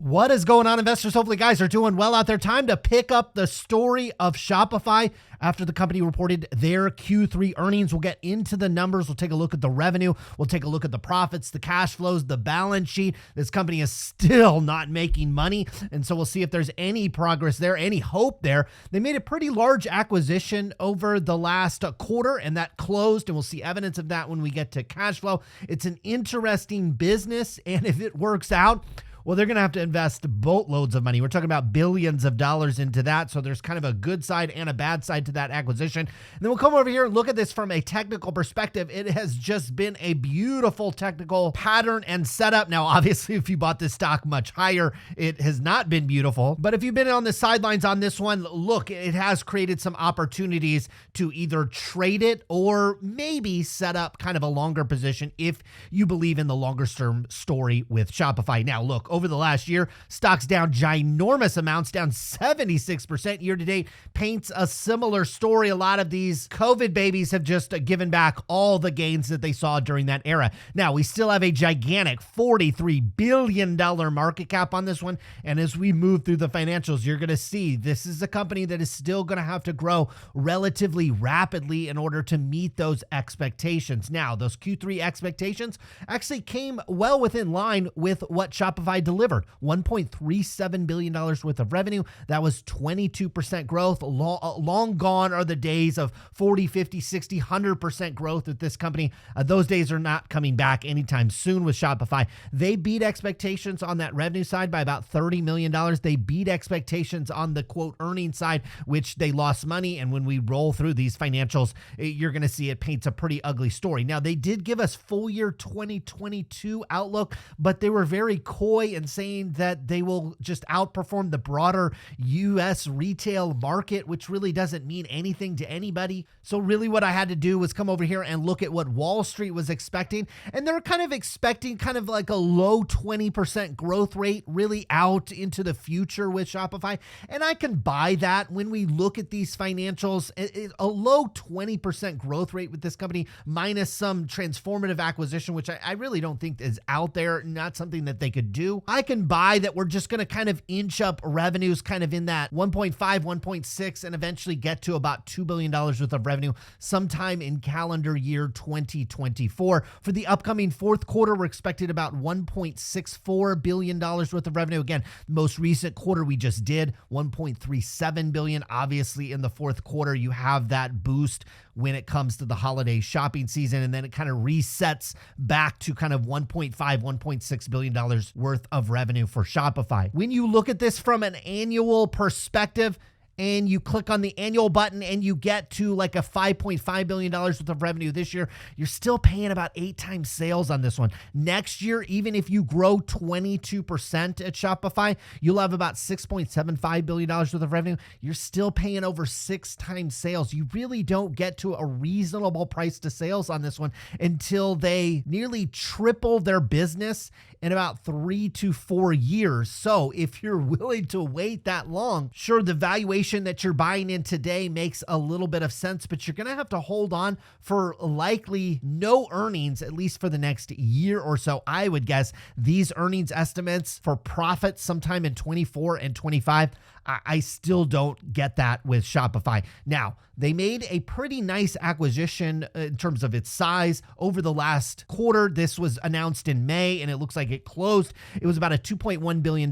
What is going on, investors? Hopefully, guys are doing well out there. Time to pick up the story of Shopify after the company reported their Q3 earnings. We'll get into the numbers. We'll take a look at the revenue. We'll take a look at the profits, the cash flows, the balance sheet. This company is still not making money, and so we'll see if there's any progress there, any hope there. They made a pretty large acquisition over the last quarter, and that closed, and we'll see evidence of that when we get to cash flow. It's an interesting business, and if it works out, well, they're going to have to invest boatloads of money. We're talking about billions of dollars into that. So there's kind of a good side and a bad side to that acquisition. And then we'll come over here and look at this from a technical perspective. It has just been a beautiful technical pattern and setup. Now, obviously, if you bought this stock much higher, it has not been beautiful. But if you've been on the sidelines on this one, look, it has created some opportunities to either trade it or maybe set up kind of a longer position if you believe in the longer term story with Shopify. Now, look, over the last year, stocks down ginormous amounts, down 76% year to date, paints a similar story. A lot of these COVID babies have just given back all the gains that they saw during that era. Now, we still have a gigantic $43 billion market cap on this one. And as we move through the financials, you're going to see this is a company that is still going to have to grow relatively rapidly in order to meet those expectations. Now, those Q3 expectations actually came well within line with what Shopify delivered. $1.37 billion worth of revenue. That was 22% growth. Long gone are the days of 40, 50, 60, 100% growth with this company. Those days are not coming back anytime soon with Shopify. They beat expectations on that revenue side by about $30 million. They beat expectations on the quote earnings side, which they lost money. And when we roll through these financials, you're going to see it paints a pretty ugly story. Now, they did give us full year 2022 outlook, but they were very coy and saying that they will just outperform the broader U.S. retail market, which really doesn't mean anything to anybody. So really what I had to do was come over here and look at what Wall Street was expecting. And they're kind of expecting kind of like a low 20% growth rate really out into the future with Shopify. And I can buy that when we look at these financials. A low 20% growth rate with this company minus some transformative acquisition, which I really don't think is out there, not something that they could do. I can buy that we're just going to kind of inch up revenues kind of in that 1.5, 1.6, and eventually get to about $2 billion worth of revenue sometime in calendar year 2024. For the upcoming fourth quarter, we're expected about $1.64 billion worth of revenue. Again, most recent quarter we just did $1.37 billion. Obviously, in the fourth quarter, you have that boost when it comes to the holiday shopping season, and then it kind of resets back to kind of $1.5, $1.6 billion worth of revenue for Shopify. When you look at this from an annual perspective, and you click on the annual button and you get to like a $5.5 billion worth of revenue this year, you're still paying about 8 times sales on this one. Next year, even if you grow 22% at Shopify, you'll have about $6.75 billion worth of revenue. You're still paying over 6 times sales. You really don't get to a reasonable price to sales on this one until they nearly triple their business in about 3 to 4 years. So if you're willing to wait that long, sure, the valuation that you're buying in today makes a little bit of sense, but you're going to have to hold on for likely no earnings, at least for the next year or so. I would guess these earnings estimates for profits sometime in 24 and 25, I still don't get that with Shopify. Now, they made a pretty nice acquisition in terms of its size over the last quarter. This was announced in May, and it looks like it closed. It was about a $2.1 billion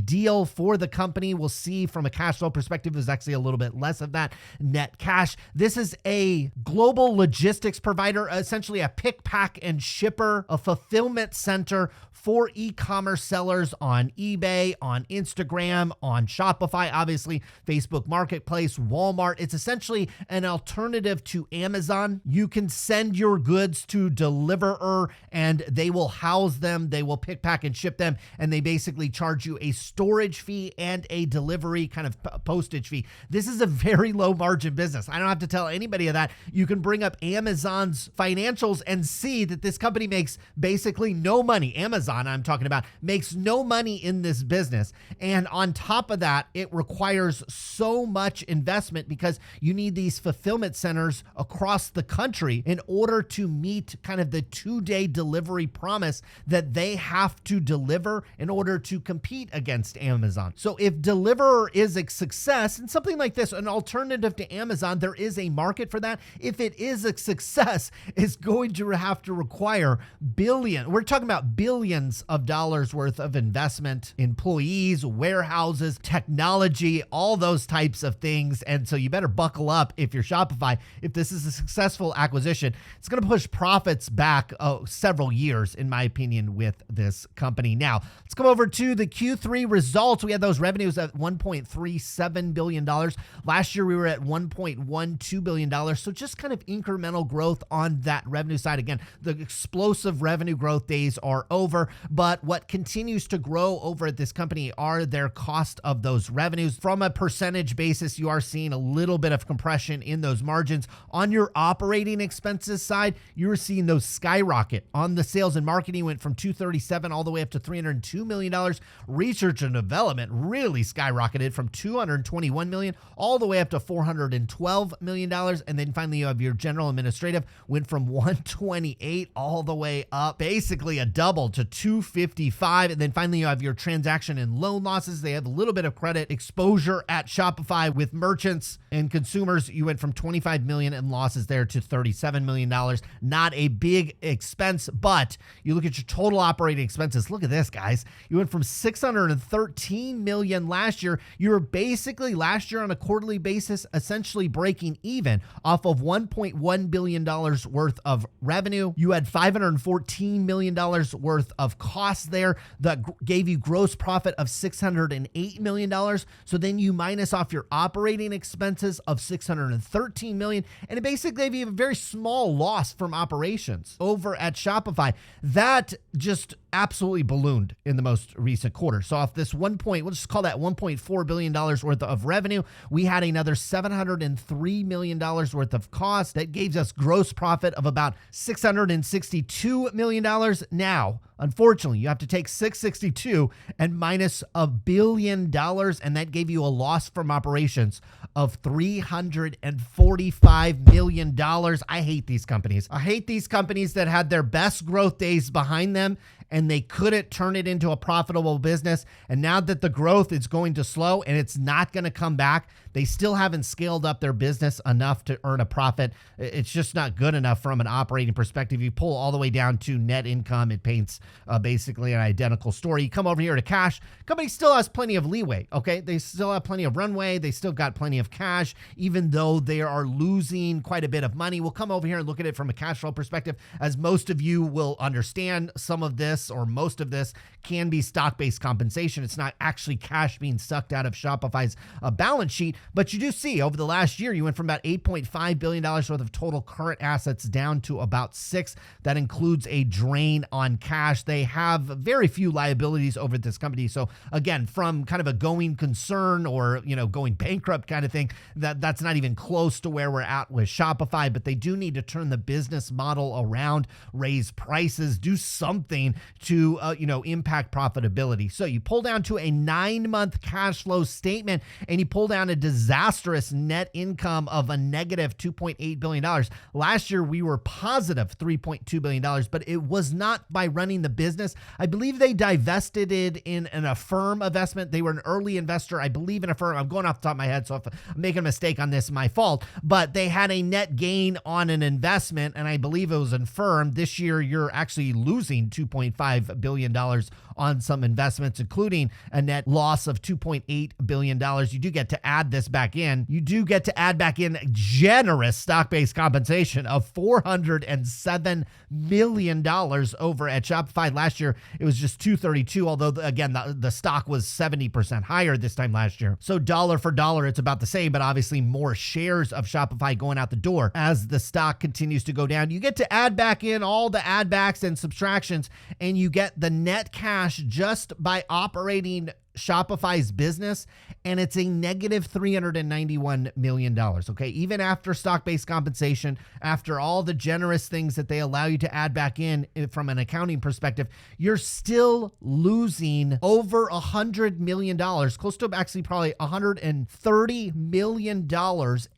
deal for the company. We'll see from a cash flow perspective, it was actually a little bit less of that net cash. This is a global logistics provider, essentially a pick, pack, and shipper, a fulfillment center for e-commerce sellers on eBay, on Instagram, on Shopify, obviously, Facebook Marketplace, Walmart. It's essentially an alternative to Amazon. You can send your goods to Deliverr and they will house them. They will pick, pack, and ship them. And they basically charge you a storage fee and a delivery kind of postage fee. This is a very low margin business. I don't have to tell anybody of that. You can bring up Amazon's financials and see that this company makes basically no money. Amazon, I'm talking about, makes no money in this business. And on top of that, it requires so much investment because you need these fulfillment centers across the country in order to meet kind of the 2-day delivery promise that they have to deliver in order to compete against Amazon. So if Deliverr is a success, and something like this, an alternative to Amazon, there is a market for that. If it is a success, it's going to have to require we're talking about billions of dollars worth of investment, employees, warehouses, technology, all those types of things. And so you better buckle up if you're Shopify. If this is a successful acquisition, it's going to push profits back several years, in my opinion, with this company. Now, let's come over to the Q3 results. We had those revenues at $1.37 billion. Last year, we were at $1.12 billion. So just kind of incremental growth on that revenue side. Again, the explosive revenue growth days are over, but what continues to grow over at this company are their cost of those revenues. From a percentage basis, you are seeing a little bit of compression in those margins. On your operating expenses side, you're seeing those skyrocket. On the sales and marketing, went from $237 all the way up to $302 million. Research and development really skyrocketed from $221 million all the way up to $412 million. And then finally, you have your general administrative, went from $128 all the way up, basically a double, to $255. And then finally, you have your transaction and loan losses. They have a little bit of credit exposure at Shopify with merchants and consumers. You went from $25 million in losses there to $37 million. Not a big expense, but you look at your total operating expenses. Look at this, guys. You went from $613 million last year. You were basically last year on a quarterly basis, essentially breaking even off of $1.1 billion worth of revenue. You had $514 million worth of costs there that gave you gross profit of $608 million. So then you minus off your operating expenses of $613 million, and it basically gave you a very small loss from operations over at Shopify. That just absolutely ballooned in the most recent quarter. So off this we'll just call that $1.4 billion worth of revenue, we had another $703 million worth of cost. That gave us gross profit of about $662 million. Now, unfortunately, you have to take 662 and minus $1 billion, and that gave you a loss from operations of $345 million. I hate these companies. I hate these companies that had their best growth days behind them and they couldn't turn it into a profitable business. And now that the growth is going to slow and it's not going to come back, they still haven't scaled up their business enough to earn a profit. It's just not good enough from an operating perspective. You pull all the way down to net income, it paints basically an identical story. You come over here to cash. Company still has plenty of leeway, okay? They still have plenty of runway. They still got plenty of cash, even though they are losing quite a bit of money. We'll come over here and look at it from a cash flow perspective. As most of you will understand, some of this or most of this can be stock-based compensation. It's not actually cash being sucked out of Shopify's balance sheet, but you do see over the last year, you went from about $8.5 billion worth of total current assets down to about $6 billion. That includes a drain on cash. They have very few liabilities over at this company. So again, from kind of a going concern or, going bankrupt kind of thing, that's not even close to where we're at with Shopify, but they do need to turn the business model around, raise prices, do something to, impact profitability. So you pull down to a 9-month cash flow statement and you pull down a disastrous net income of a negative $2.8 billion. Last year, we were positive $3.2 billion, but it was not by running the business. I believe they divested it in an Affirm investment. They were an early investor, I believe, in Affirm. I'm going off the top of my head, so if I'm making a mistake on this, my fault. But they had a net gain on an investment, and I believe it was in Affirm. This year, you're actually losing $2.5 billion on some investments, including a net loss of $2.8 billion. You do get to add this back in. You do get to add back in generous stock-based compensation of $407 million over at Shopify. Last year, it was just $232, although, again, the stock was 70% higher this time last year. So dollar for dollar, it's about the same, but obviously more shares of Shopify going out the door as the stock continues to go down. You get to add back in all the add backs and subtractions, and you get the net cash just by operating Shopify's business, and it's a negative $391 million. Okay. Even after stock-based compensation, after all the generous things that they allow you to add back in from an accounting perspective, you're still losing over $100 million, close to actually probably $130 million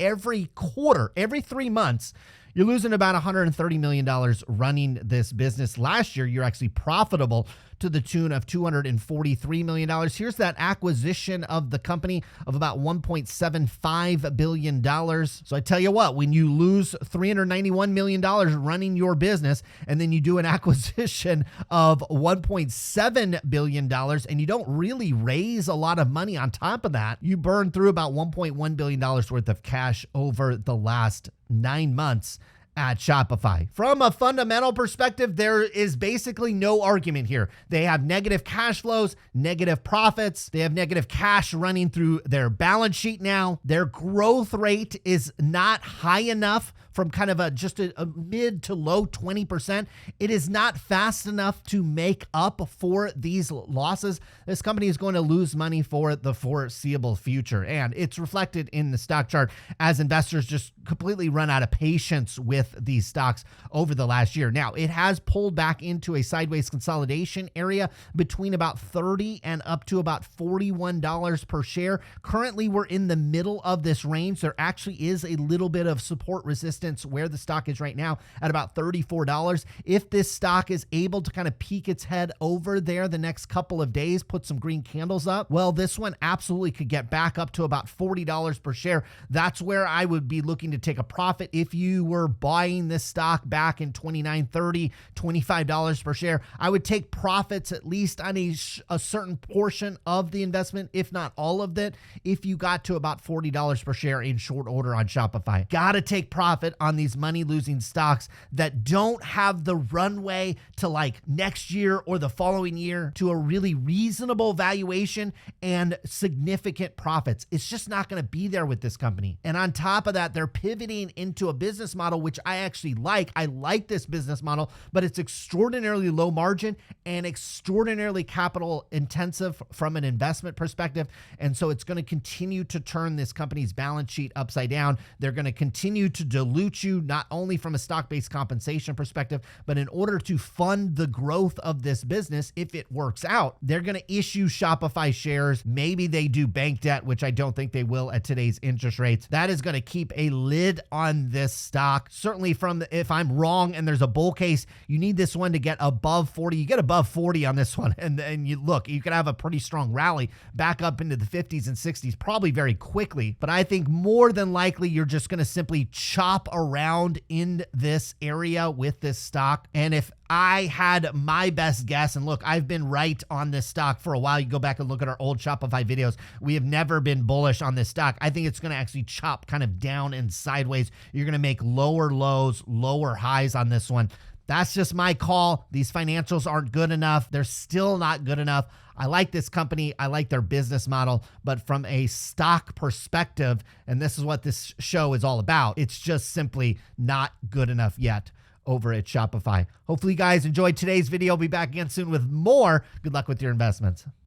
every quarter, every 3 months. You're losing about $130 million running this business. Last year, you're actually profitable to the tune of $243 million. Here's that acquisition of the company of about $1.75 billion. So I tell you what, when you lose $391 million running your business and then you do an acquisition of $1.7 billion and you don't really raise a lot of money on top of that, you burn through about $1.1 billion worth of cash over the last 9 months at Shopify. From a fundamental perspective, there is basically no argument here. They have negative cash flows, negative profits. They have negative cash running through their balance sheet now. Their growth rate is not high enough from kind of just a mid to low 20%. It is not fast enough to make up for these losses. This company is going to lose money for the foreseeable future. And it's reflected in the stock chart as investors just completely run out of patience with these stocks over the last year. Now, it has pulled back into a sideways consolidation area between about $30 and up to about $41 per share. Currently, we're in the middle of this range. There actually is a little bit of support resistance where the stock is right now at about $34. If this stock is able to kind of peek its head over there the next couple of days, put some green candles up, well, this one absolutely could get back up to about $40 per share. That's where I would be looking to take a profit if you were buying this stock back in $29, $30, $25 per share. I would take profits at least on a certain portion of the investment, if not all of it, if you got to about $40 per share in short order on Shopify. Gotta take profit on these money-losing stocks that don't have the runway to like next year or the following year to a really reasonable valuation and significant profits. It's just not going to be there with this company. And on top of that, they're pivoting into a business model, which I actually like. I like this business model, but it's extraordinarily low margin and extraordinarily capital intensive from an investment perspective. And so it's going to continue to turn this company's balance sheet upside down. They're going to continue to dilute you, not only from a stock-based compensation perspective, but in order to fund the growth of this business, if it works out, they're going to issue Shopify shares. Maybe they do bank debt, which I don't think they will at today's interest rates. That is going to keep a lid on this stock. Certainly if I'm wrong and there's a bull case, you need this one to get above 40. You get above 40 on this one, and you could have a pretty strong rally back up into the 50s and 60s, probably very quickly. But I think more than likely, you're just going to simply chop around in this area with this stock. And if I had my best guess, and look, I've been right on this stock for a while. You go back and look at our old Shopify videos. We have never been bullish on this stock. I think it's going to actually chop kind of down and sideways. You're going to make lower lows, lower highs on this one. That's just my call. These financials aren't good enough. They're still not good enough. I like this company. I like their business model, but from a stock perspective, and this is what this show is all about, it's just simply not good enough yet over at Shopify. Hopefully you guys enjoyed today's video. I'll be back again soon with more. Good luck with your investments.